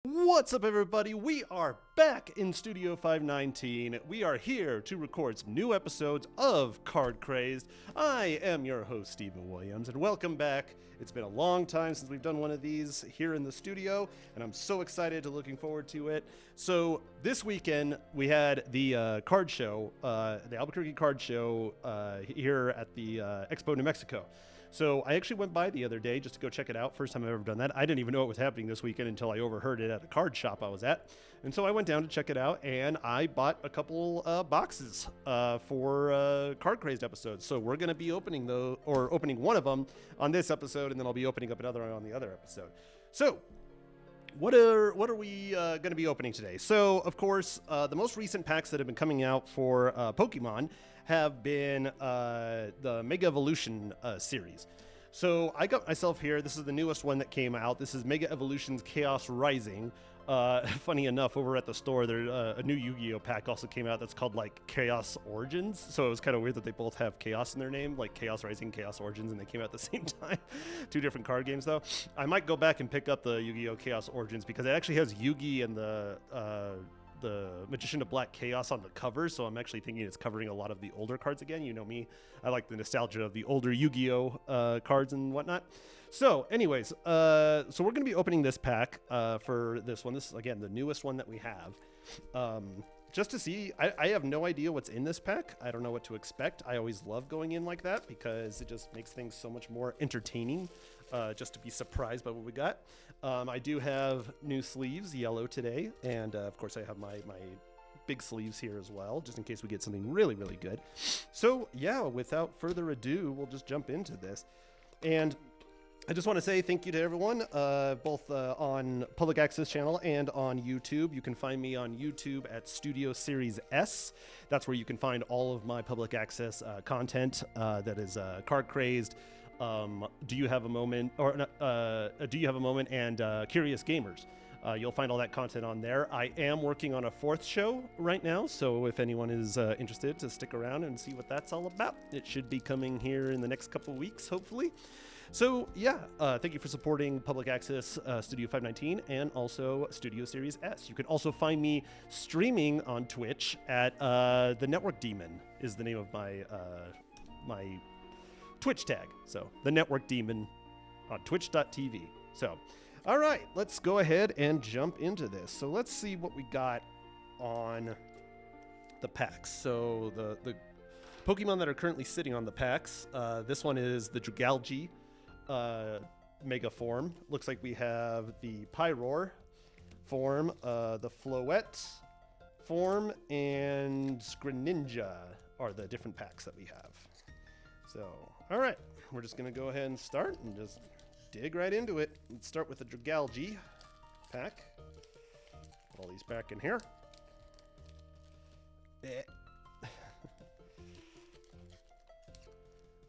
What's up, everybody? We are back in Studio 519. We are here to record some new episodes of Card Crazed. I am your host, Stephen Williams, and welcome back. It's been a long time since we've done one of these here in the studio, and I'm so excited to looking forward to it. So this weekend, we had the card show, the Albuquerque Card Show here at the Expo New Mexico. So I actually went by the other day just to go check it out. First time I've ever done that. I didn't even know it was happening this weekend until I overheard it at a card shop I was at. And so I went down to check it out, and I bought a couple boxes for Card Crazed episodes. So we're going to be opening one of them on this episode, and then I'll be opening up another one on the other episode. So what are we going to be opening today? So, of course, the most recent packs that have been coming out for Pokemon have been the Mega Evolution series. So I got myself here. This is the newest one that came out. This is Mega Evolution's Chaos Rising. Funny enough, over at the store, there a new Yu-Gi-Oh pack also came out that's called like Chaos Origins. So it was kind of weird that they both have Chaos in their name, like Chaos Rising, Chaos Origins, and they came out at the same time. Two different card games though. I might go back and pick up the Yu-Gi-Oh Chaos Origins because it actually has Yugi and the Magician of Black Chaos on the cover, so I'm actually thinking it's covering a lot of the older cards again. You know me, I like the nostalgia of the older Yu-Gi-Oh cards and whatnot. So anyways, so we're going to be opening this pack for this one. This is, again, the newest one that we have. Just to see, I have no idea what's in this pack. I don't know what to expect. I always love going in like that because it just makes things so much more entertaining, just to be surprised by what we got. I do have new sleeves, yellow today, and of course I have my big sleeves here as well, just in case we get something really, really good. So yeah, without further ado, we'll just jump into this. And I just want to say thank you to everyone, both on Public Access channel and on YouTube. You can find me on YouTube at Studio Series S. That's where you can find all of my Public Access content. That is Card Crazed, Do You Have a Moment, or Do You Have a Moment, and Curious Gamers. You'll find all that content on there. I am working on a fourth show right now, so if anyone is interested to stick around and see what that's all about, it should be coming here in the next couple weeks, hopefully. So yeah, thank you for supporting Public Access Studio 519 and also Studio Series S. You can also find me streaming on Twitch at The Network Demon is the name of my my Twitch tag. So The Network Demon on twitch.tv. So, all right, let's go ahead and jump into this. So let's see what we got on the packs. So the Pokemon that are currently sitting on the packs, this one is the Dragalge Mega form. Looks like we have the Pyroar form, the Floette form, and Greninja are the different packs that we have. So, all right, we're just going to go ahead and start and just dig right into it. Let's start with the Dragalge pack. Put all these back in here.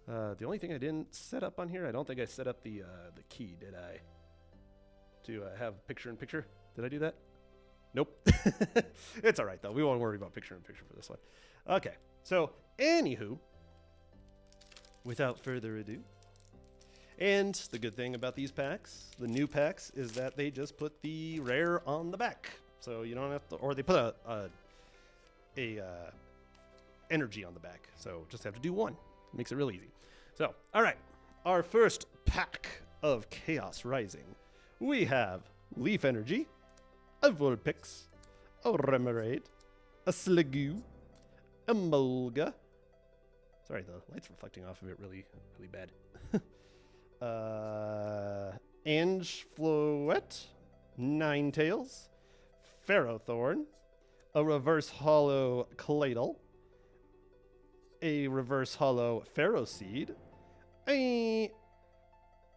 The only thing I didn't set up on here, I don't think I set up the key, did I? To have picture-in-picture? Did I do that? Nope. It's all right, though. We won't worry about picture-in-picture for this one. Okay, so anywho, without further ado, and the good thing about these packs, the new packs, is that they just put the rare on the back. So you don't have to, or they put a energy on the back. So just have to do one. Makes it real easy. So, all right, our first pack of Chaos Rising. We have Leaf Energy, a Vulpix, a Remoraid, a Sliggoo, a Mulga. Sorry, the light's reflecting off of it really, really bad. Angefloette, Ninetales, Ferrothorn, a Reverse Hollow Claydol, a Reverse Hollow Ferroseed,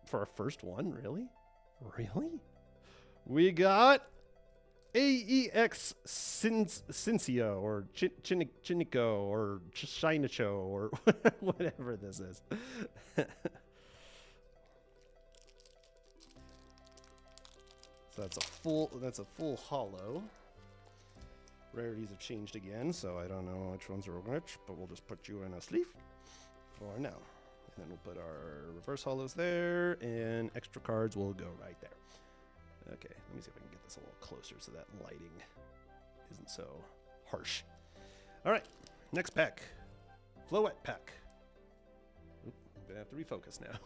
for our first one, really? We got AEX Cincio, or Chinico, or Shinicho, or whatever this is. So that's a full hollow. Rarities have changed again, so I don't know which ones are which, but we'll just put you in a sleeve for now. And then we'll put our reverse hollows there, and extra cards will go right there. Okay, let me see if I can get this a little closer so that lighting isn't so harsh. All right, next pack. Floette pack. Oop, I'm going to have to refocus now.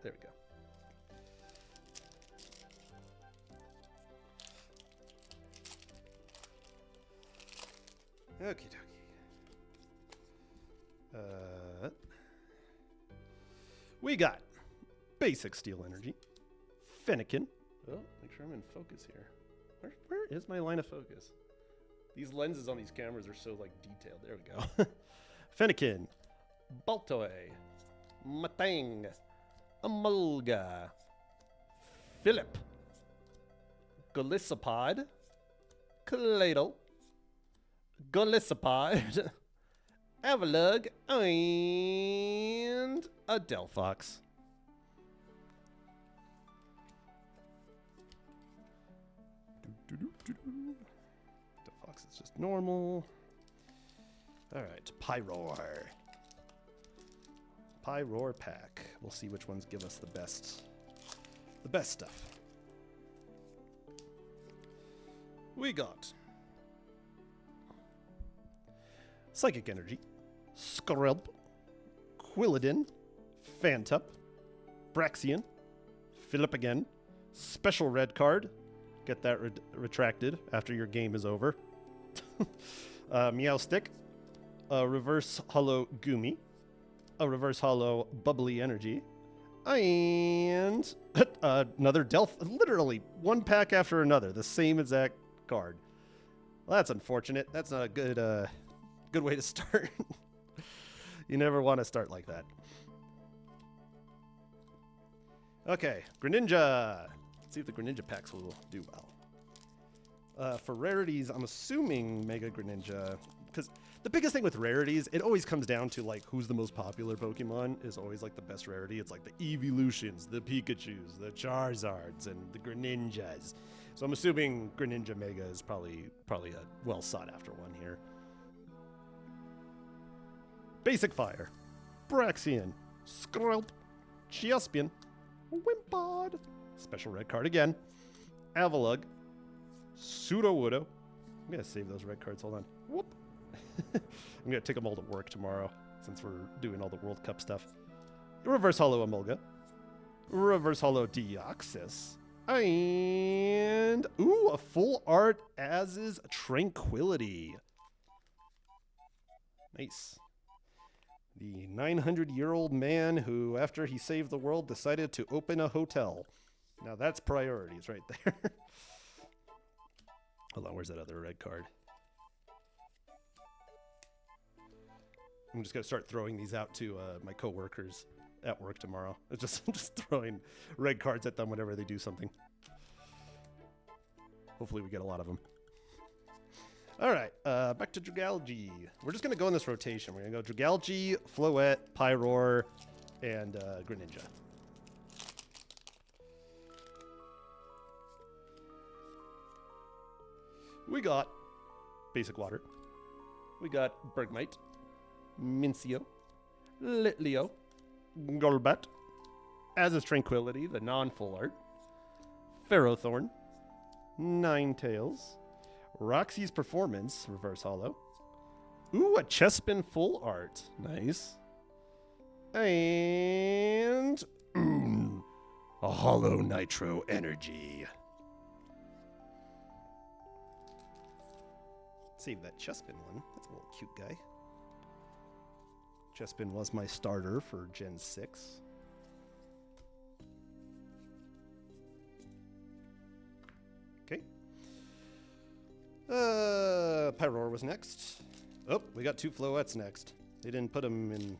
There we go. Okie dokie. We got basic steel energy, Fennekin. Oh, make sure I'm in focus here. Where is my line of focus? These lenses on these cameras are so like detailed. There we go. Fennekin, Baltoy, Matang, Amulga, Philip, Golisopod, Cladle, Golisopod, Avalug, and a Delphox. Delphox is just normal. All right, Pyroar. Pyroar pack. We'll see which ones give us the best stuff. We got Psychic Energy, Skrelp, Quilladin, Phantup, Braxian, Philip again, special red card. Get that retracted after your game is over. Meowstic, a reverse hollow Goomy, a reverse hollow Bubbly Energy, and another literally one pack after another, the same exact card. Well, that's unfortunate. That's not a good way to start. You never want to start like that. Okay, Greninja. Let's see if the Greninja packs will do well. For rarities, I'm assuming Mega Greninja, because the biggest thing with rarities, it always comes down to like who's the most popular Pokemon is always like the best rarity. It's like the Evolutions, the Pikachus, the Charizards, and the Greninjas. So I'm assuming Greninja Mega is probably a well sought after one here. Basic Fire, Braxian, Skrelp, Chiaspian, Wimpod, special red card again, Avalug, Sudowoodo. I'm going to save those red cards. Hold on. Whoop. I'm going to take them all to work tomorrow since we're doing all the World Cup stuff. Reverse Hollow Emolga, Reverse Hollow Deoxys, and ooh, a full art as is Tranquility. Nice. The 900-year-old man who, after he saved the world, decided to open a hotel. Now that's priorities right there. Hold on, where's that other red card? I'm just going to start throwing these out to my coworkers at work tomorrow. It's just throwing red cards at them whenever they do something. Hopefully we get a lot of them. All right, back to Dragalge. We're just going to go in this rotation. We're going to go Dragalge, Floette, Pyroar, and Greninja. We got Basic Water. We got Bergmite, Mincio, Litleo, Golbat, as is Tranquility, the non-full art, Ferrothorn, Ninetales, Roxy's Performance, reverse hollow. Ooh, a Chespin full art. Nice. And a hollow Nitro Energy. Save that Chespin one. That's a little cute guy. Chespin was my starter for Gen 6. Okay. Pyroar was next. Oh, we got two Floettes next. They didn't put them in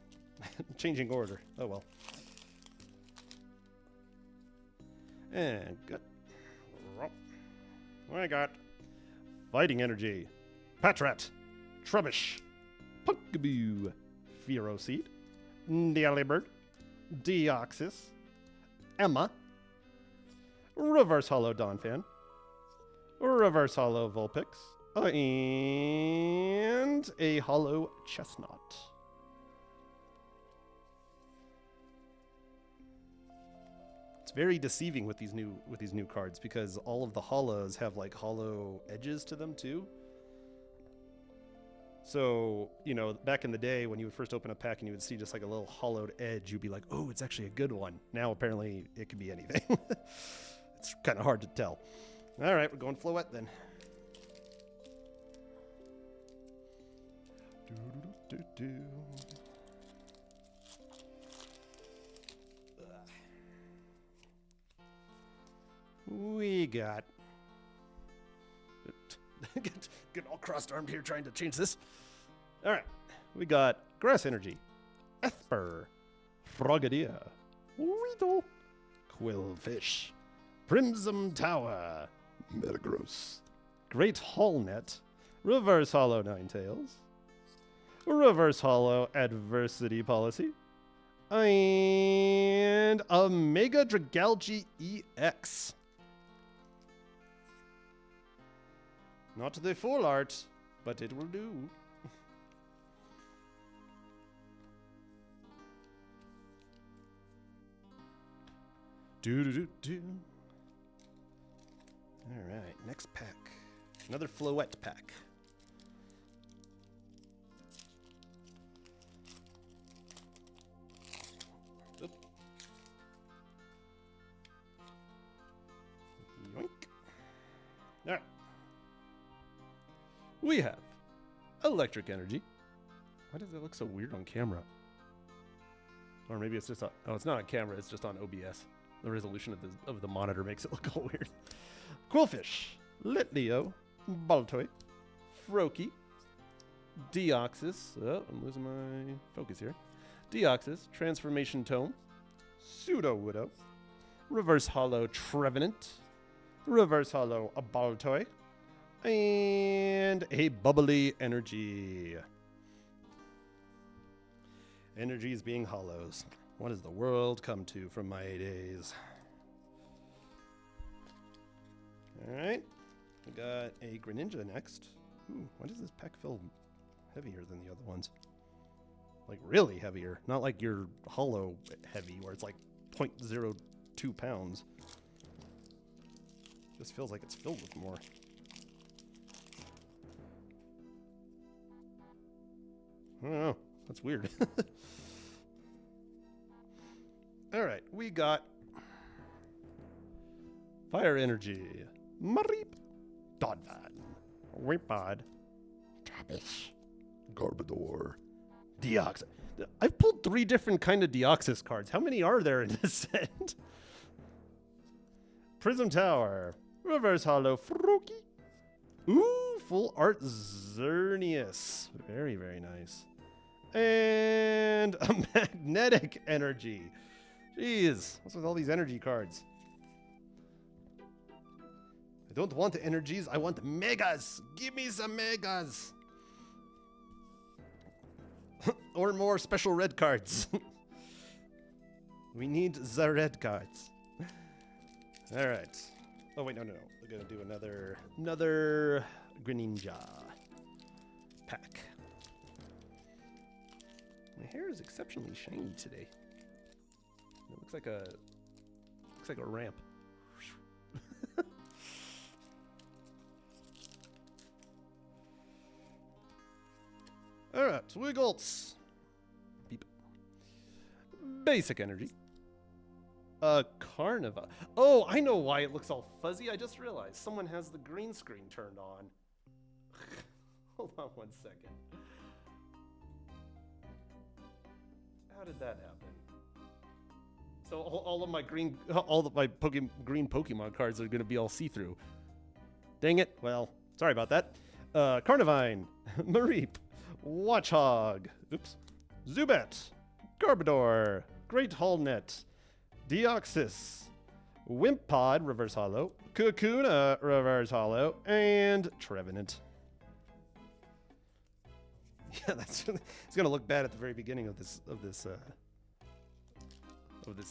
changing order. Oh well. And got. I got Fighting Energy, Patrat, Trubbish, Punkaboo, Fearoseed, Delibird, Deoxys, Emma, Reverse Hollow Donphan, Reverse Hollow Vulpix, and a Hollow Chestnut. Let's very deceiving with these new cards because all of the hollows have like hollow edges to them too. So, you know, back in the day when you would first open a pack and you would see just like a little hollowed edge, you'd be like, oh, it's actually a good one. Now, apparently, it could be anything. It's kind of hard to tell. All right, we're going Floette then. We got... Get all crossed-armed here trying to change this. All right. We got Grass Energy, Esper, Frogadier, Weedle, Quillfish, Primsum Tower, Metagross, Great Hallnet, Reverse Hollow Ninetales, Reverse Hollow Adversity Policy, and a Mega Dragalge EX. Not the full art, but it will do. Do. All right, next pack. Another Floette pack. Oop. Yoink. All right. We have Electric Energy. Why does that look so weird on camera? Or maybe it's just on... Oh, it's not on camera. It's just on OBS. The resolution of the monitor makes it look all weird. Quillfish, Litleo, Baltoy, Froakie, Deoxys. Oh, I'm losing my focus here. Deoxys, Transformation Tome, Pseudo-Widow, Reverse Hollow Trevenant, Reverse Hollow Baltoy, and a Bubbly Energy. Energies being hollows. What has the world come to from my days? Alright. We got a Greninja next. Ooh, why does this pack feel heavier than the other ones? Like really heavier. Not like your hollow heavy where it's like 0.02 pounds. This feels like it's filled with more. I don't know. That's weird. Alright, we got Fire Energy, Mareep, Dodvan, Wimpod, Trappish, Garbodor, Deoxys. I've pulled 3 different kind of Deoxys cards. How many are there in this set? Prism Tower, Reverse Hollow Froakie. Ooh, full art Xerneas. Very, very nice. And a Magnetic Energy. Jeez, what's with all these energy cards? I don't want energies, I want megas. Give me some megas. Or more special red cards. We need the red cards. All right. Oh wait, no. We're gonna do another Greninja pack. My hair is exceptionally shiny today. It looks like a ramp. All right, Wiggles. Beep. Basic Energy. Carnival. Oh, I know why it looks all fuzzy. I just realized someone has the green screen turned on. Hold on 1 second. How did that happen? So all of my green Pokemon cards are going to be all see-through. Dang it. Well, sorry about that. Carnivine, Mareep, Watchog, Zubat, Garbodor, Great Hallnet, Deoxys, Wimpod, Reverse Hollow, Kakuna, Reverse Hollow, and Trevenant. Yeah, it's gonna look bad at the very beginning of this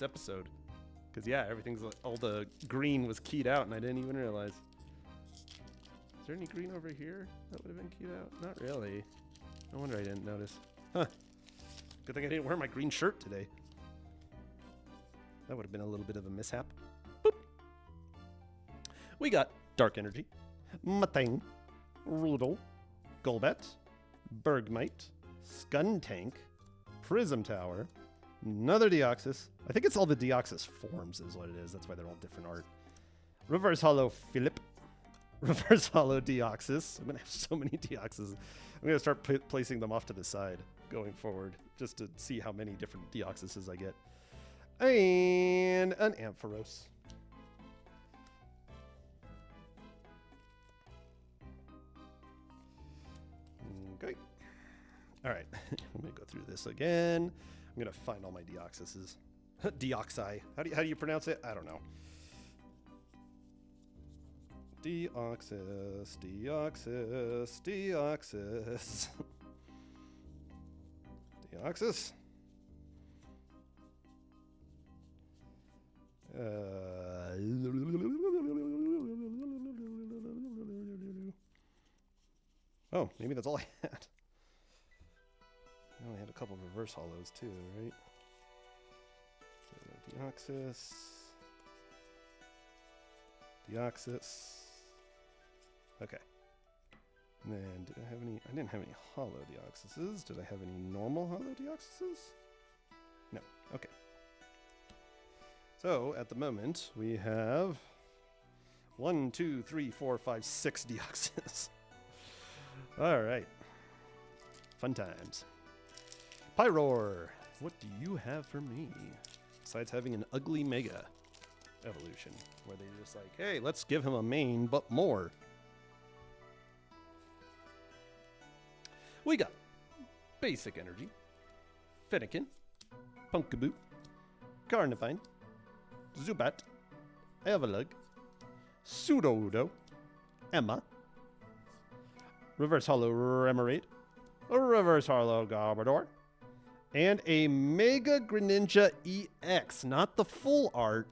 episode, because yeah, all the green was keyed out, and I didn't even realize. Is there any green over here that would have been keyed out? Not really. No wonder I didn't notice. Huh. Good thing I didn't wear my green shirt today. That would have been a little bit of a mishap. Boop. We got Dark Energy, Matang, Rudel, Golbat, Bergmite, Skuntank, Prism Tower, another Deoxys. I think it's all the Deoxys forms is what it is. That's why they're all different art. Reverse Hollow Philip. Reverse Hollow Deoxys. I'm going to have so many Deoxys. I'm going to start placing them off to the side going forward just to see how many different Deoxyses I get. And an Ampharos. Okay. All right. I'm going to go through this again. I'm going to find all my Deoxyses. Deoxy. How do you pronounce it? I don't know. Deoxys, Deoxys, Deoxys. Deoxys. Oh, maybe that's all I had. I only had a couple of reverse hollows too, right? So Deoxys. Deoxys. Okay. And then, did I have any? I didn't have any hollow Deoxyses. Did I have any normal hollow Deoxyses? No. Okay. So, at the moment, we have 1, 2, 3, 4, 5, 6 Deoxys. All right. Fun times. Pyroar, what do you have for me? Besides having an ugly Mega evolution, where they're just like, hey, let's give him a main, but more. We got Basic Energy, Fennekin, Pumpkaboo, Carnivine, Zubat, Avalugg, Sudowoodo, Emma, Reverse Hollow Remoraid, a Reverse Hollow Garbodor, and a Mega Greninja EX, not the full art.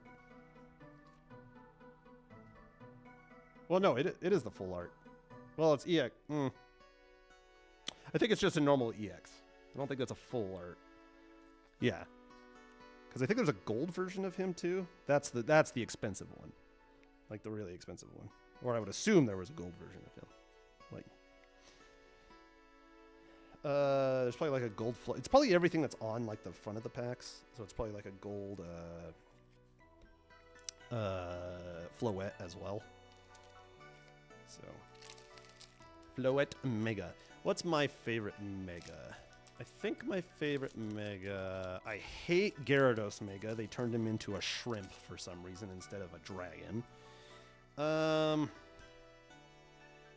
Well, no, it is the full art. Well, it's EX. I think it's just a normal EX. I don't think that's a full art. Yeah. Because I think there's a gold version of him, too. That's the expensive one. Like, the really expensive one. Or I would assume there was a gold version of him. Like... there's probably like a gold... It's probably everything that's on, like, the front of the packs. So it's probably like a gold, Floette as well. So... Floette Mega. What's my favorite Mega? I think my favorite Mega... I hate Gyarados Mega. They turned him into a shrimp for some reason instead of a dragon.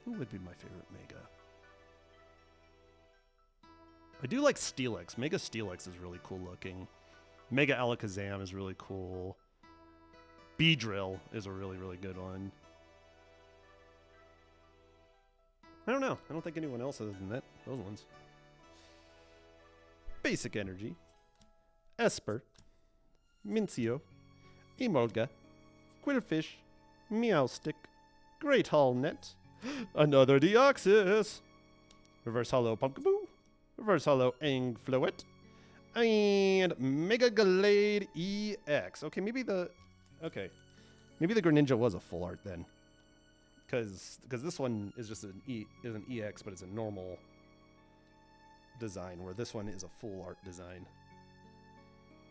Who would be my favorite Mega? I do like Steelix. Mega Steelix is really cool looking. Mega Alakazam is really cool. Beedrill is a really, really good one. I don't know. I don't think anyone else other than those ones. Basic Energy. Esper. Mincio. Emolga. Quillfish. Meowstick. Great Hall Net. Another Deoxys. Reverse Hollow Pumpkaboo. Reverse Hollow Angfloet. And Mega Gallade EX. Okay, maybe the Greninja was a full art then. Because this one is just an EX, but it's a normal design, where this one is a full art design.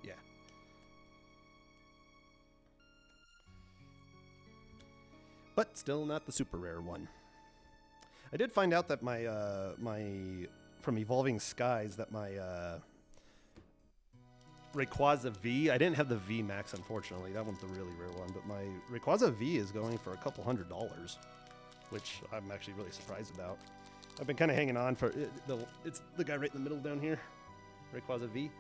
Yeah. But still not the super rare one. I did find out that my from Evolving Skies that my Rayquaza V, I didn't have the V Max, unfortunately. That one's the really rare one, but my Rayquaza V is going for a couple $100, which I'm actually really surprised about. I've been kind of hanging on for it. It's the guy right in the middle down here, Rayquaza V.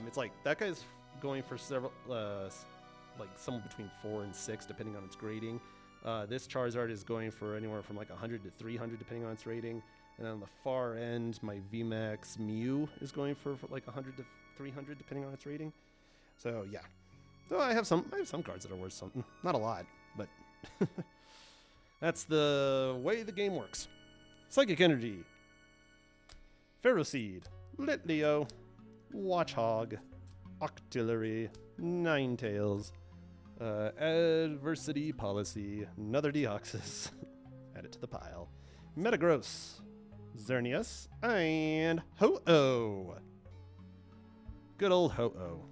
It's like that guy's going for several, like somewhere between 4 and 6, depending on its grading. This Charizard is going for anywhere from like 100 to 300, depending on its rating. And on the far end, my VMAX Mew is going for like 100 to 300, depending on its rating. So yeah, so I have some cards that are worth something. Not a lot, but that's the way the game works. Psychic Energy, Ferroseed, Litleo, Watchog, Octillery, Ninetales, Adversity Policy, another Deoxys. Add it to the pile. Metagross, Xerneas, and Ho-Oh. Good old Ho-Oh.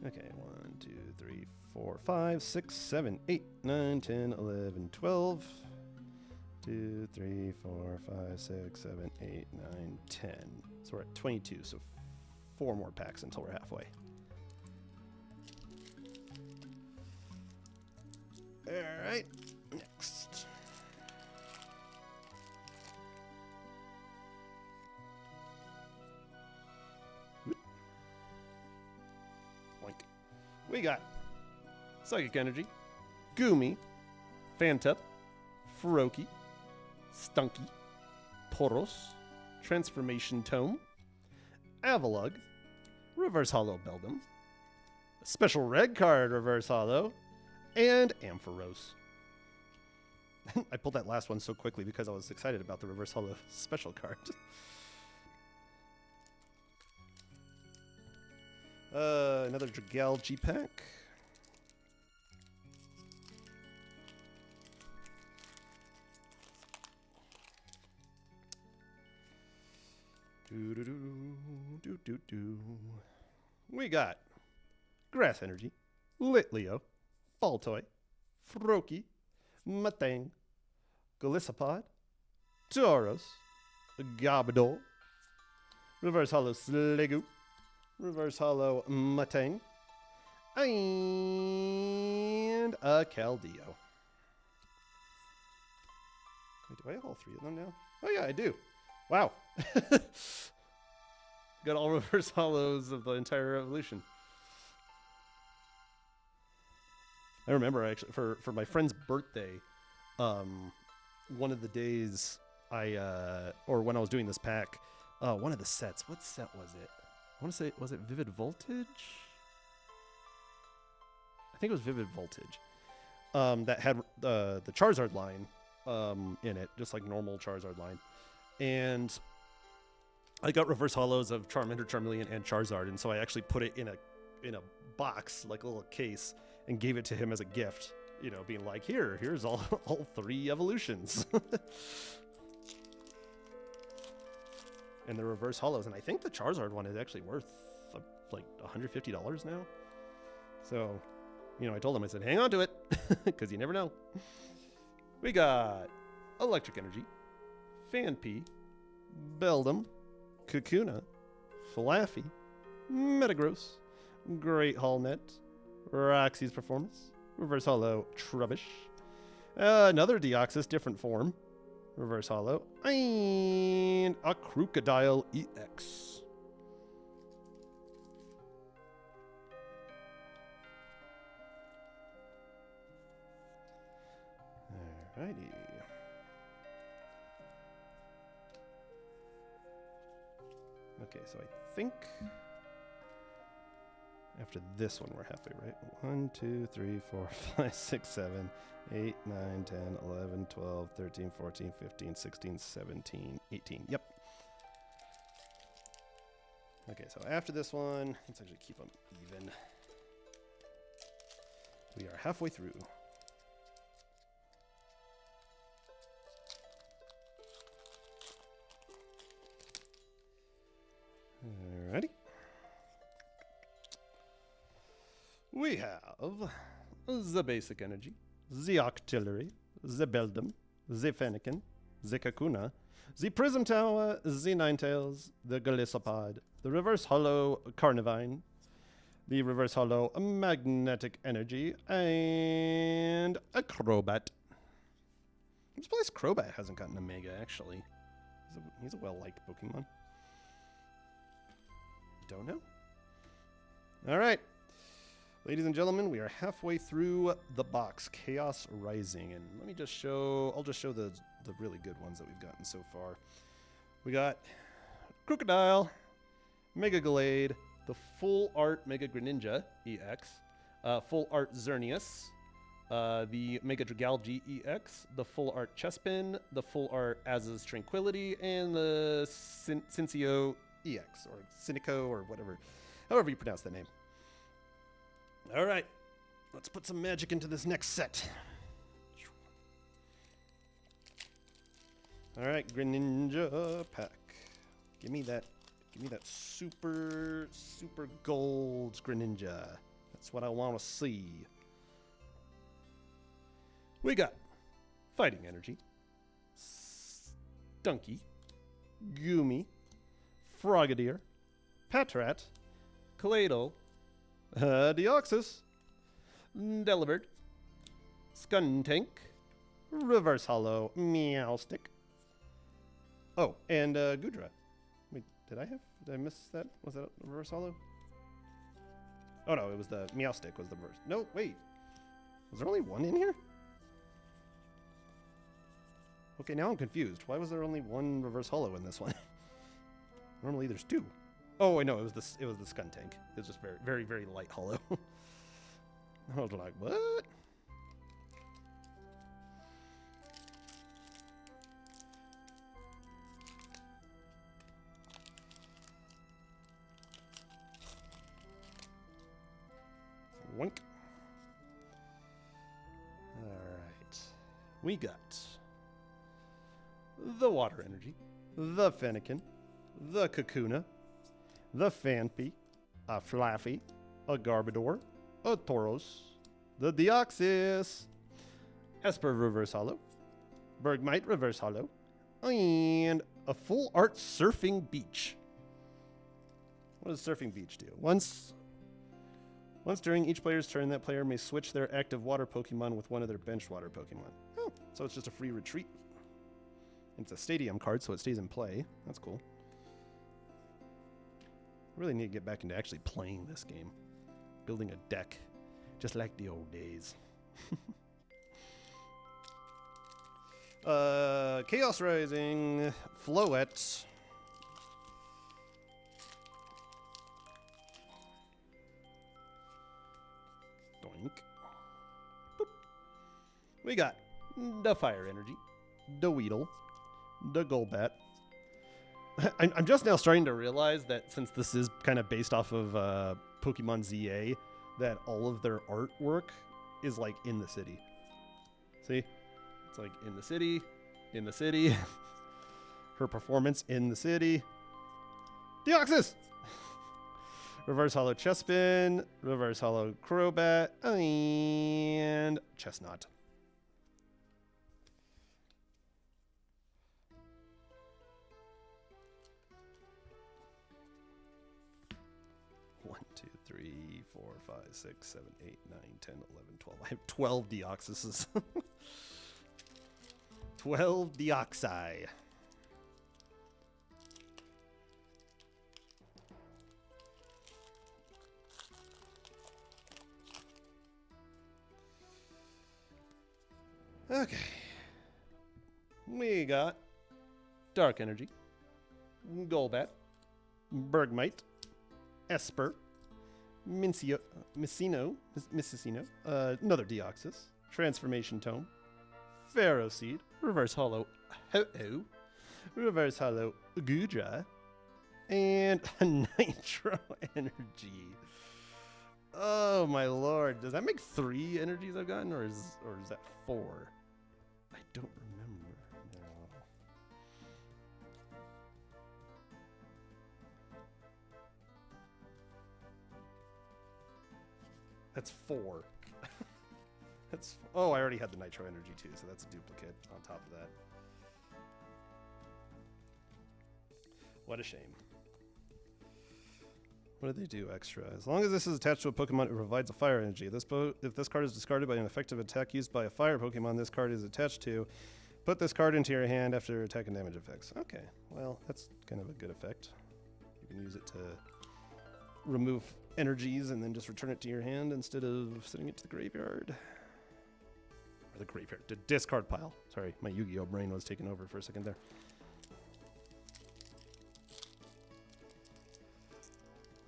Okay, 1, 2, 3, 4, 5, 6, 7, 8, 9, 10, 11, 12. 2, 3, 4, 5, 6, 7, 8, 9, 10. So we're at 22, so 4 more packs until we're halfway. Alright, next. Boink. We got Psychic Energy, Goomy, Phantup, Froakie, Stunky, Poros, Transformation Tome, Avalugg, Reverse Hollow Beldum, Special Red Card Reverse Hollow, and Ampharos. I pulled that last one so quickly because I was excited about the Reverse Hollow special card. Another Dragal G-Pack. We got Grass Energy, Litleo, Baltoy, Froakie, Matang, Golisopod, Tauros, Gabadol, Reverse Hollow Sliggoo, Reverse Hollow Matang, and a Keldeo. Wait, do I have all 3 of them now? Oh yeah, I do. Wow. Got all reverse hollows of the entire evolution. I remember actually for my friend's birthday, one of the days or when I was doing this pack, one of the sets, what set was it? I want to say, was it Vivid Voltage? I think it was Vivid Voltage. That had the Charizard line in it, just like normal Charizard line. And I got reverse hollows of Charmander, Charmeleon, and Charizard, and so I actually put it in a box, like a little case, and gave it to him as a gift. You know, being like, here's all 3 evolutions. And the reverse hollows, and I think the Charizard one is actually worth like $150 now. So, you know, I told him, I said, hang on to it, because you never know. We got Electric Energy, Phanpy, Beldum, Kakuna, Flaffy, Metagross, Great Hallnet, Roxy's Performance, Reverse Hollow Trubbish, another Deoxys, different form, Reverse Hollow, and a Crocodile EX. Alrighty. Okay, so I think after this one we're halfway, right? 1, 2, 3, 4, 5, 6, 7, 8, 9, 10, 11, 12, 13, 14, 15, 16, 17, 18. Yep. Okay, so after this one, let's actually keep them even. We are halfway through. Alrighty. We have the Basic Energy, the Octillery, the Beldum, the Fennekin, the Kakuna, the Prism Tower, the Ninetales, the Golisopod, the Reverse Hollow Carnivine, the Reverse Hollow Magnetic Energy, and a Crobat. I'm surprised Crobat hasn't gotten a Mega, actually. He's a well-liked Pokemon. Don't know. All right. Ladies and gentlemen, we are halfway through the box, Chaos Rising. And let me just show, I'll just show the really good ones that we've gotten so far. We got Crocodile, Mega Glade, the Full Art Mega Greninja EX, Full Art Xerneas, the Mega Dragal GEX, the Full Art Chespin, the Full Art Az's Tranquility, and the Cincio EX, or Cynico, or whatever, however you pronounce that name. All right, let's put some magic into this next set. All right, Greninja pack. Give me that super gold Greninja. That's what I want to see. We got Fighting Energy, Stunky, Goomy, Frogadier, Patrat, Claydol, Deoxys, Delibird, Skuntank, Reverse Hollow, Meowstic. Oh, and Goodra. Wait, did I miss that? Was that a Reverse Hollow? Oh no, it was the Meowstic was the reverse. No, wait. Was there only one in here? Okay, now I'm confused. Why was there only one Reverse Hollow in this one? Normally there's two. Oh, I know, it was the Skuntank. It was just very, very light hollow. I was like, what? Wink. Alright. We got the Water Energy, the Fennekin, the Kakuna, the Phanpy, a Flaffy, a Garbodor, a Tauros, the Deoxys, Esper Reverse Hollow, Bergmite Reverse Hollow, and a Full Art Surfing Beach. What does Surfing Beach do? Once during each player's turn, that player may switch their active water Pokemon with one of their bench water Pokemon. Oh, so it's just a free retreat. It's a stadium card, so it stays in play. That's cool. I really need to get back into actually playing this game. Building a deck, just like the old days. Chaos Rising, Floette. Doink. Boop. We got the Fire Energy, the Weedle, the Golbat. I'm just now starting to realize that since this is kind of based off of Pokemon ZA, that all of their artwork is like in the city. See? It's like in the city. Her performance in the city. Deoxys! Reverse Hollow Chespin, Reverse Hollow Crobat, and Chestnut. One, two, 3, 4, 5, 6, 7, 8, 9, 10, 11, 12. I have 12 Deoxyses. 12 Deoxy. Okay. We got Dark Energy, Golbat, Bergmite, Esper, Missino, another Deoxys, Transformation Tome, Pharaoh Seed, Reverse Hollow Ho-Oh, Reverse Hollow Goodra, and Nitro Energy. Oh my lord, does that make 3 energies I've gotten, or is that 4? I don't remember. No. That's 4. Oh, I already had the Nitro Energy too, so that's a duplicate on top of that. What a shame. What do they do extra? As long as this is attached to a Pokemon, it provides a Fire Energy. If this card is discarded by an effective attack used by a Fire Pokemon this card is attached to, put this card into your hand after attack and damage effects. Okay, well, that's kind of a good effect. You can use it to remove energies and then just return it to your hand instead of sending it to the graveyard. Or the graveyard, the discard pile. Sorry, my Yu-Gi-Oh brain was taking over for a second there.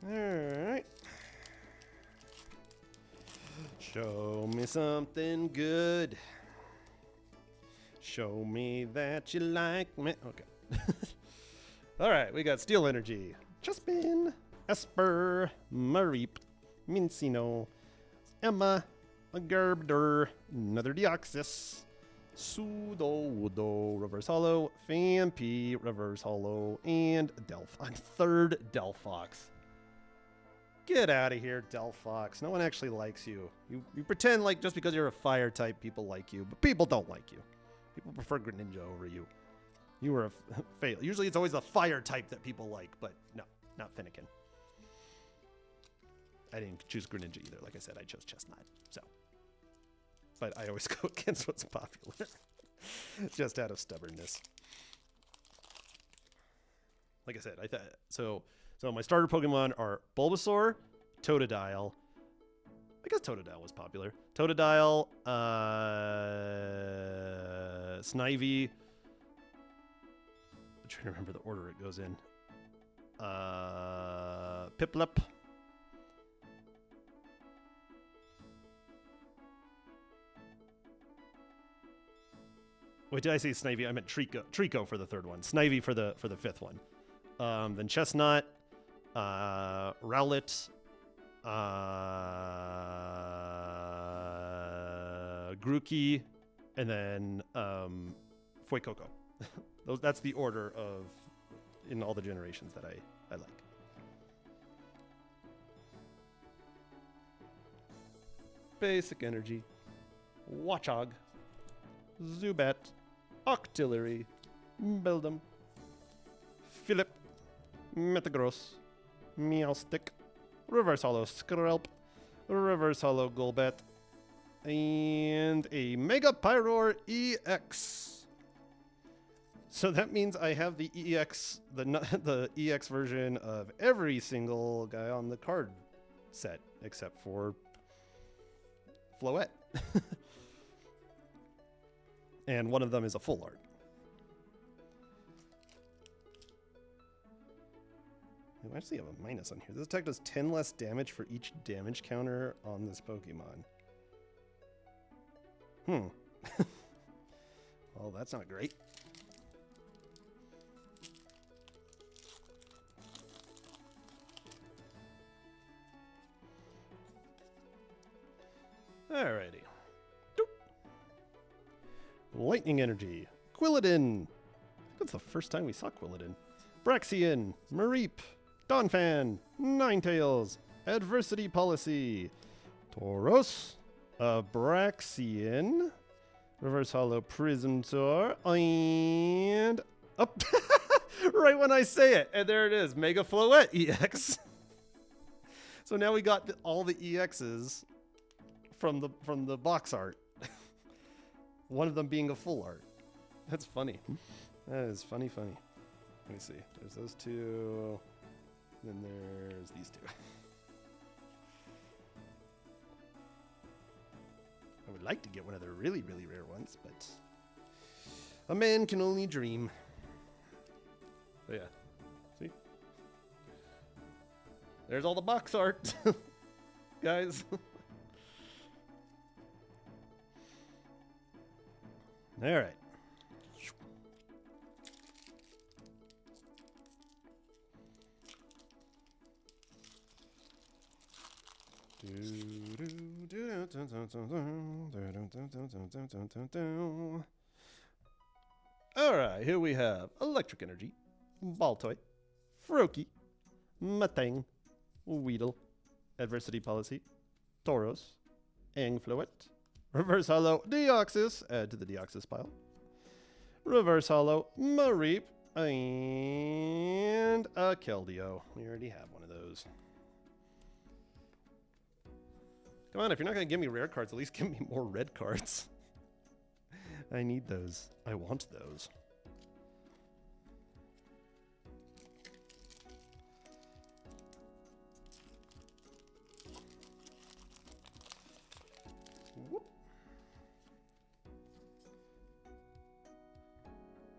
Alright. Show me something good. Show me that you like me. Okay. All right, we got Steel Energy. Chespin, Esper, Mareep, Mincino, Emma, Gerbder, another Deoxys, Pseudo, Reverse Hollow, Fampi, Reverse Hollow, and Delphox. Third Delphox. Get out of here, Delphox. No one actually likes you. You pretend like just because you're a fire type, people like you, but people don't like you. People prefer Greninja over you. You were a fail. Usually it's always the fire type that people like, but no, not Finnegan. I didn't choose Greninja either. Like I said, I chose Chestnut. So, but I always go against what's popular, just out of stubbornness. Like I said, I thought so. So my starter Pokemon are Bulbasaur, Totodile. I guess Totodile was popular. Totodile, Snivy. I'm trying to remember the order it goes in. Piplup. Wait, did I say Snivy? I meant Trico for the third one. Snivy for the fifth one. Then Chestnut, Rowlet, Grookey, and then Fuecoco. That's the order of in all the generations that I like. Basic Energy, Watchog, Zubat, Octillery, Beldum, Philip, Metagross, Meowstic, Reverse Hollow Skrelp, Reverse Hollow Golbat, and a Mega Pyroar EX. So that means I have the EX, the EX version of every single guy on the card set, except for Floette. And one of them is a full art. I actually have a minus on here. This attack does 10 less damage for each damage counter on this Pokemon. Well, that's not great. Alrighty. Doop. Lightning Energy. Quilladin. That's the first time we saw Quilladin. Braxian. Mareep. Donphan, Ninetales, Adversity Policy, Tauros, Abraxian, Reverse Hollow Prismator, and up right when I say it, and there it is, Mega Floette EX. So now we got all the EXs from the box art. One of them being a full art. That's funny. That is funny. Let me see. There's those two. Then there's these two. I would like to get one of the really, really rare ones, but a man can only dream. So yeah, see? There's all the box art, guys. All right. Alright, here we have Electric Energy, Baltoy, Froakie, Matang, Weedle, Adversity Policy, Tauros, Angfloet, Reverse Hollow Deoxys, add to the Deoxys pile, Reverse Hollow Mareep, and a Keldeo. We already have one of those. Come on, if you're not going to give me rare cards, at least give me more red cards. I need those. I want those. Whoop.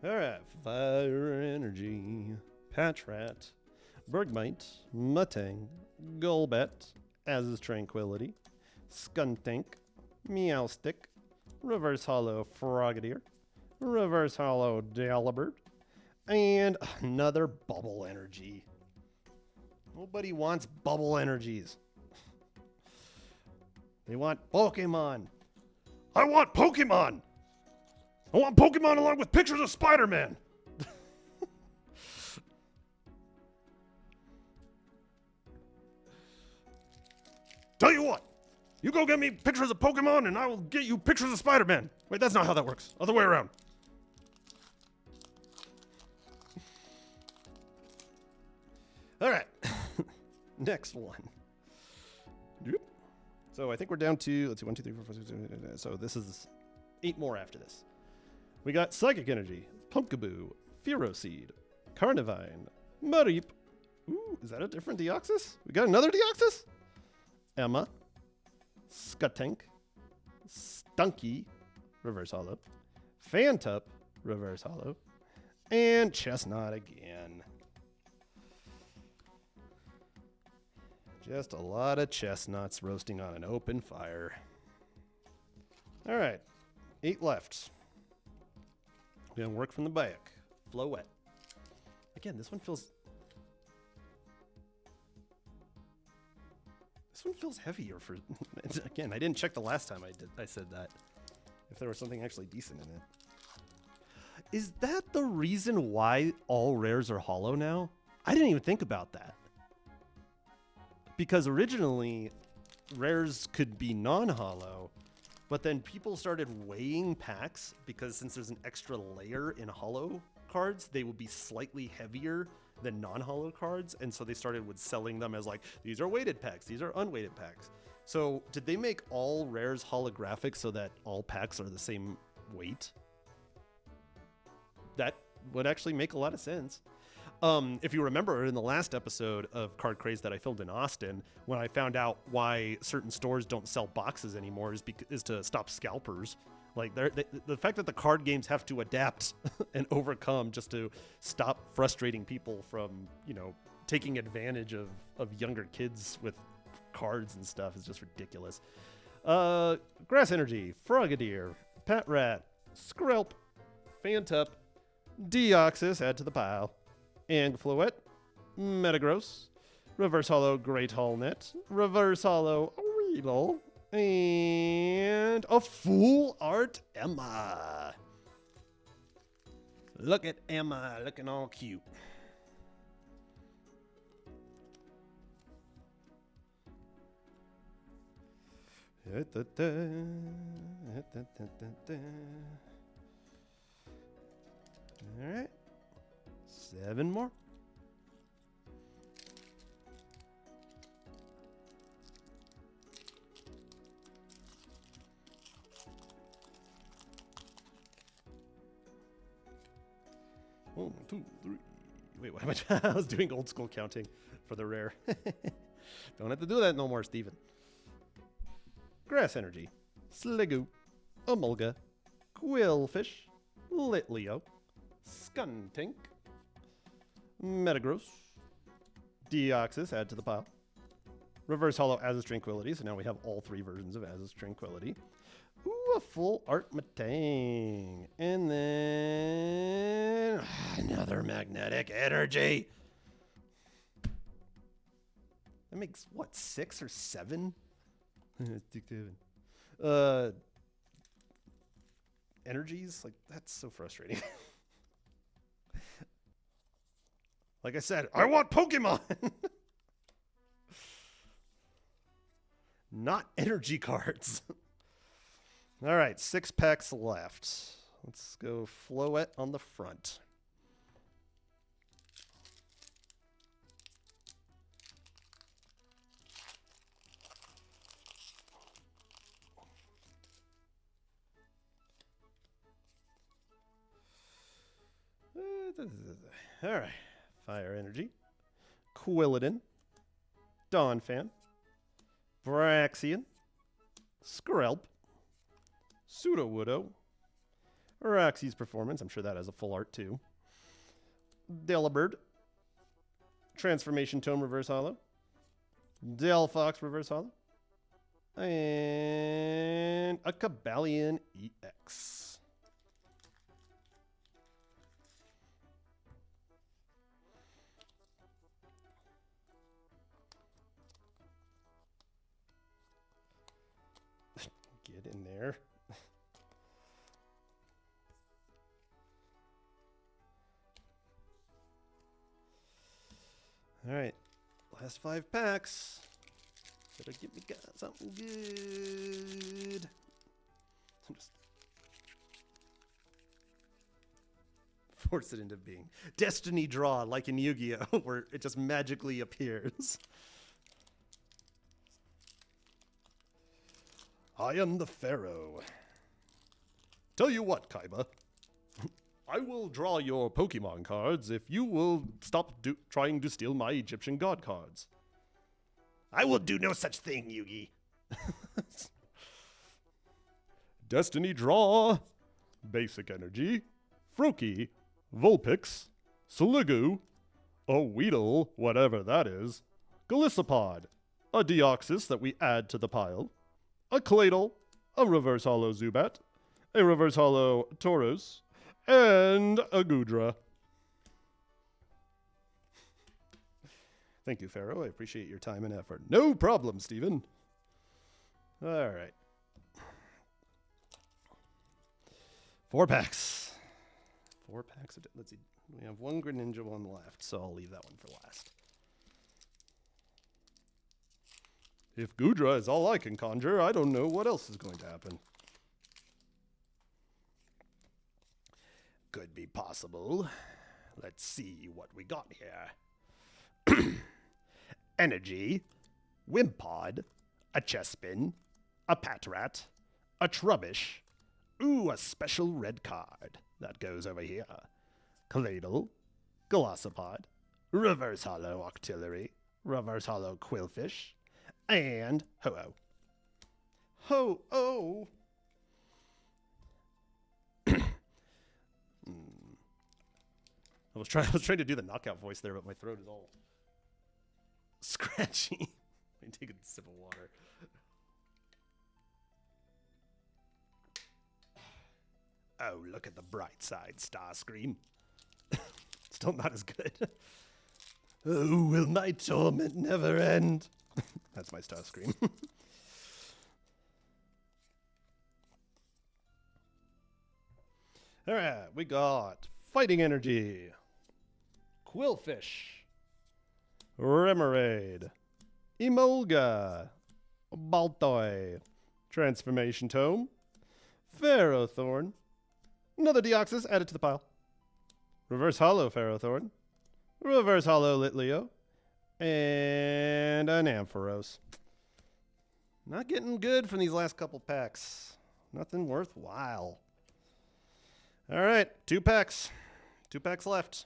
Alright, Fire Energy, Patrat, Bergmite, Mutang, Golbat, Az's Tranquility, Skuntank, Meowstick, Reverse Hollow Frogadier, Reverse Hollow Delibird, and another Bubble Energy. Nobody wants Bubble Energies. They want Pokemon. I want Pokemon! I want Pokemon along with pictures of Spider-Man! Tell you what, you go get me pictures of Pokemon and I will get you pictures of Spider-Man. Wait, that's not how that works. Other way around. All right. Next one. So I think we're down to, let's see, 1, 2, 3, 4, 5, 6, 7, so this is 8 more after this. We got Psychic Energy, Pumpkaboo, Feroseed, Carnivine, Mareep. Ooh, is that a different Deoxys? We got another Deoxys? Emma, Skuntank, Stunky, Reverse Hollow, Fantup, Reverse Hollow, and Chestnut again. Just a lot of chestnuts roasting on an open fire. All right, 8 left. We're gonna work from the back. Floette. Again, this one feels heavier for. Again, I didn't check the last time I said that. If there was something actually decent in it. Is that the reason why all rares are hollow now? I didn't even think about that. Because originally, rares could be non-hollow, but then people started weighing packs because since there's an extra layer in hollow cards, they would be slightly heavier than non-hollow cards, and so they started with selling them as like, these are weighted packs, these are unweighted packs. So did they make all rares holographic so that all packs are the same weight? That would actually make a lot of sense. If you remember in the last episode of Card Crazed that I filmed in Austin, when I found out why certain stores don't sell boxes anymore is to stop scalpers. Like the fact that the card games have to adapt and overcome just to stop frustrating people from, you know, taking advantage of younger kids with cards and stuff is just ridiculous. Grass Energy, Frogadier, Patrat, Skrelp, Fantup, Deoxys, add to the pile. And Floette, Metagross, Reverse Hollow Great Hallnet, Reverse Hollow Weedle, and a Full Art Emma. Look at Emma looking all cute. All right. 7 more. One, two, three. Wait, what am I? I was doing old school counting for the rare. Don't have to do that no more, Steven. Grass Energy, Sliggoo, Emolga, Quillfish, Litleo, Skuntank, Metagross, Deoxys, add to the pile. Reverse Hollow Az's Tranquility, so now we have all 3 versions of Az's Tranquility. Ooh, a Full Art Matang. And then another Magnetic Energy. That makes, what, 6 or 7? Energies? Like, that's so frustrating. Like I said, I want Pokemon! Not energy cards. All right, 6 packs left. Let's go Floette on the front. All right. Fire Energy, Quilladin, Donphan, Braxian, Skrelp, Sudowoodo, Roxy's Performance, I'm sure that has a full art too, Delibird, Transformation Tome Reverse Hollow, Delphox Reverse Hollow, And a Cabalion EX. Get in there. All right, last 5 packs. Better get me something good. Just force it into being. Destiny draw, like in Yu-Gi-Oh, where it just magically appears. I am the Pharaoh. Tell you what, Kaiba. I will draw your Pokemon cards if you will stop trying to steal my Egyptian god cards. I will do no such thing, Yugi. Destiny draw. Basic energy. Froakie. Vulpix. Sliggoo. A Weedle, whatever that is. Golisopod. A Deoxys that we add to the pile. A Claydol. A reverse hollow Zubat. A reverse hollow Tauros. And a Goodra. Thank you, Pharaoh. I appreciate your time and effort. No problem, Steven. All right. 4 packs. 4 packs. Let's see. We have 1 Greninja, 1 left, so I'll leave that one for last. If Goodra is all I can conjure, I don't know what else is going to happen. Could be possible. Let's see what we got here. Energy, Wimpod, a Chespin, a Patrat, a Trubbish. Ooh, a special red card. That goes over here. Claydol, Golisopod, reverse hollow Octillery, reverse hollow Quillfish, and Ho-Oh. Ho-Oh! I was trying to do the knockout voice there, but my throat is all scratchy. Let me take a sip of water. Oh, look at the bright side, Starscream. Still not as good. Oh, will my torment never end? That's my Starscream. All right, we got Fighting Energy, Quillfish, Remoraid, Emolga, Baltoy, Transformation Tome, Ferrothorn, another Deoxys added to the pile, Reverse Hollow Ferrothorn, Reverse Hollow Litleo, and an Ampharos. Not getting good from these last couple packs. Nothing worthwhile. All right, 2 packs. 2 packs left.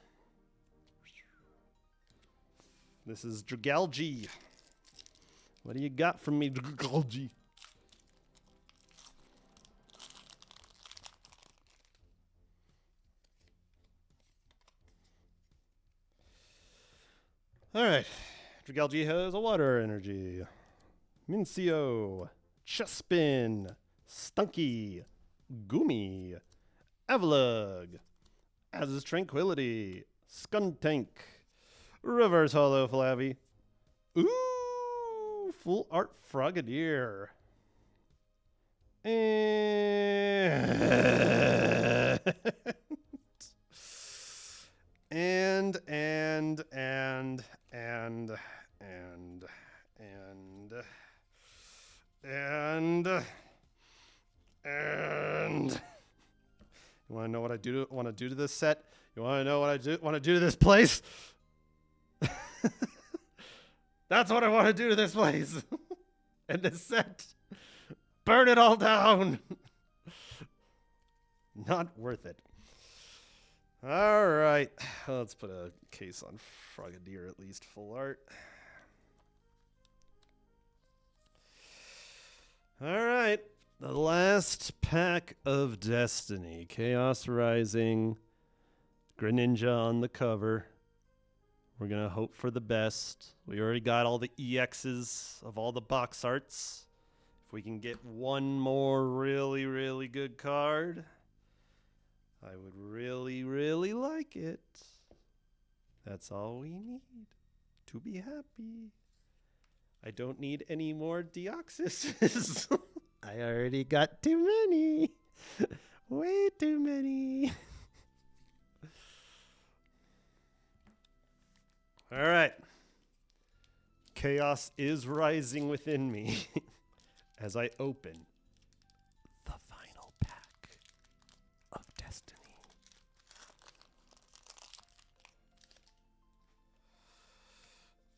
This is Dragalge. What do you got from me, Dragalge? All right. Dragalge has a water energy. Mincio, Chespin, Stunky, Goomy, Avalugg, Az's Tranquility, Skuntank, Reverse Hollow Flavi. Ooh, Full Art Frogadier. And you want to know what I want to do to this set? You want to know what I want to do to this place? That's what I want to do to this place. And this set. Burn it all down. Not worth it. All right. Let's put a case on Frogadier, at least full art. All right. The last pack of Destiny. Chaos Rising. Greninja on the cover. We're going to hope for the best. We already got all the EXs of all the box arts. If we can get one more really, really good card, I would really, really like it. That's all we need to be happy. I don't need any more Deoxyses. I already got too many. Way too many. All right. Chaos is rising within me as I open the final pack of Destiny.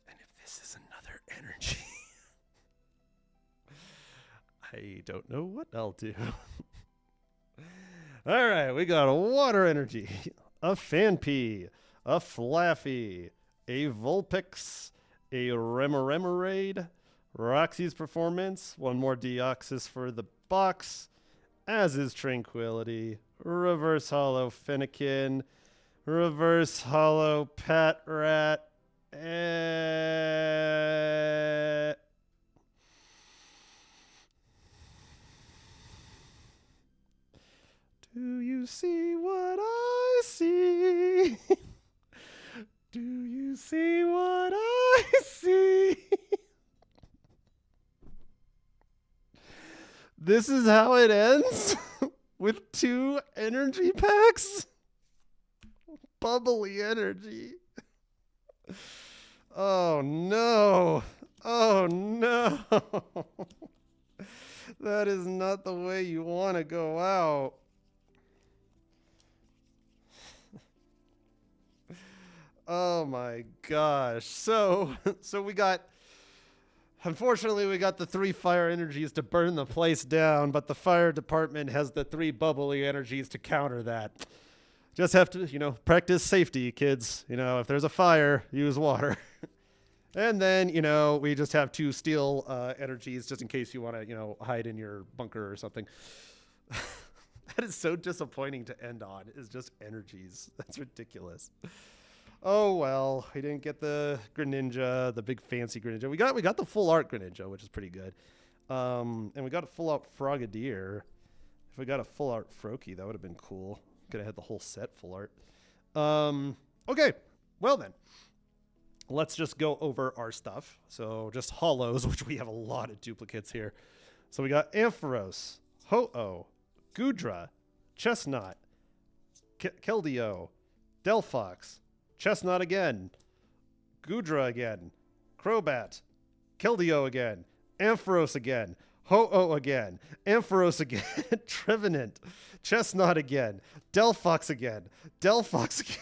And if this is another energy, I don't know what I'll do. All right, we got a water energy, a Fanpea, a Flaffy, a Vulpix, a Remoraid, Roxy's Performance, one more Deoxys for the box, as is Tranquility, Reverse Hollow Fennekin, Reverse Hollow Pat Rat, do you see what I see? Do you see what I see? This is how it ends? With 2 energy packs? Bubbly energy. Oh no. Oh no. That is not the way you want to go out. Oh my gosh. So we got, unfortunately, we got the 3 fire energies to burn the place down, but the fire department has the 3 bubbly energies to counter that. Just have to, practice safety, kids. If there's a fire, use water. And then, we just have 2 steel energies just in case you want to, hide in your bunker or something. That is so disappointing to end on, is just energies. That's ridiculous. Oh, well, we didn't get the Greninja, the big fancy Greninja. We got the full art Greninja, which is pretty good. And we got a full art Frogadier. If we got a full art Froakie, that would have been cool. Could have had the whole set full art. Okay, well then. Let's just go over our stuff. So just hollows, which we have a lot of duplicates here. So we got Ampharos, Ho-Oh, Goodra, Chestnut, Keldeo, Delphox, Chestnut again, Goodra again, Crobat, Keldeo again, Ampharos again, Ho-Oh again, Ampharos again, Trevenant, Chestnut again, Delphox again, Delphox again.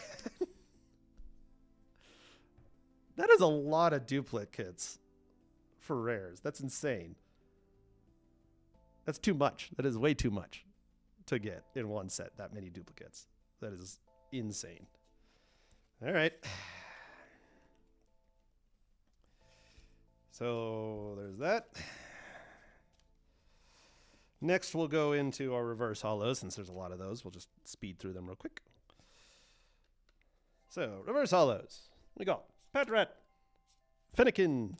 That is a lot of duplicates for rares. That's insane. That's too much. That is way too much to get in one set, that many duplicates. That is insane. All right. So there's that. Next, we'll go into our reverse hollows. Since there's a lot of those, we'll just speed through them real quick. So, reverse hollows. We got Patrat, Fennekin,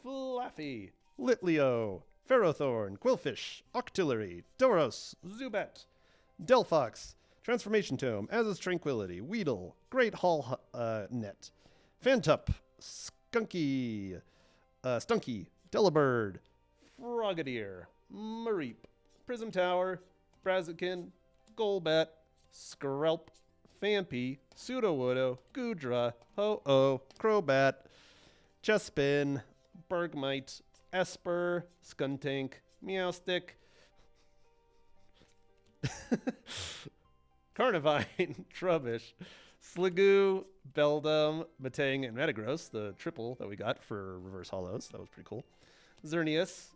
Flaffy, Litleo, Ferrothorn, Quillfish, Octillery, Doros, Zubat, Delphox, Transformation Tome, as is Tranquility, Weedle, Great Hall Net, Fantup, Stunky, Delibird, Frogadier, Mareep, Prism Tower, Brazikin, Golbat, Skrelp, Fanpea, Sudowoodo, Goodra, Ho-Oh, Crobat, Chespin, Bergmite, Esper, Skuntank, Meowstic, Carnivine, Trubbish, Sliggoo, Beldum, Metang, and Metagross, the triple that we got for reverse hollows. That was pretty cool. Xerneas,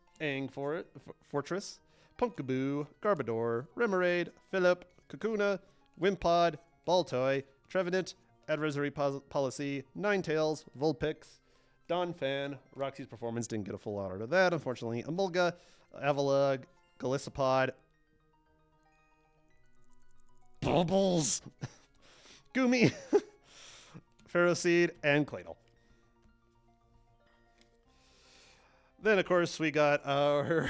Fortress, Pumpkaboo, Garbodor, Remoraid, Phillip, Kakuna, Wimpod, Baltoy, Trevenant, Adversary Policy, Ninetales, Vulpix, Donphan, Roxy's Performance, didn't get a full art of that, unfortunately. Emolga, Avalugg, Golisopod, Bubbles, Goomy, Ferroseed, and Claydol. Then, of course, we got our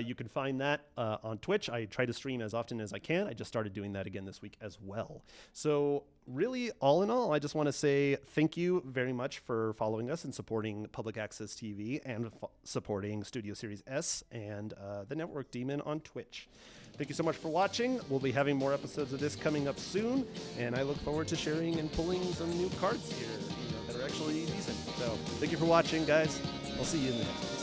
You can find that on Twitch. I try to stream as often as I can. I just started doing that again this week as well. So really, all in all, I just want to say thank you very much for following us and supporting Public Access TV and supporting Studio Series S and the Network Demon on Twitch. Thank you so much for watching. We'll be having more episodes of this coming up soon, and I look forward to sharing and pulling some new cards here that are actually decent. So thank you for watching, guys. I'll see you in the next one.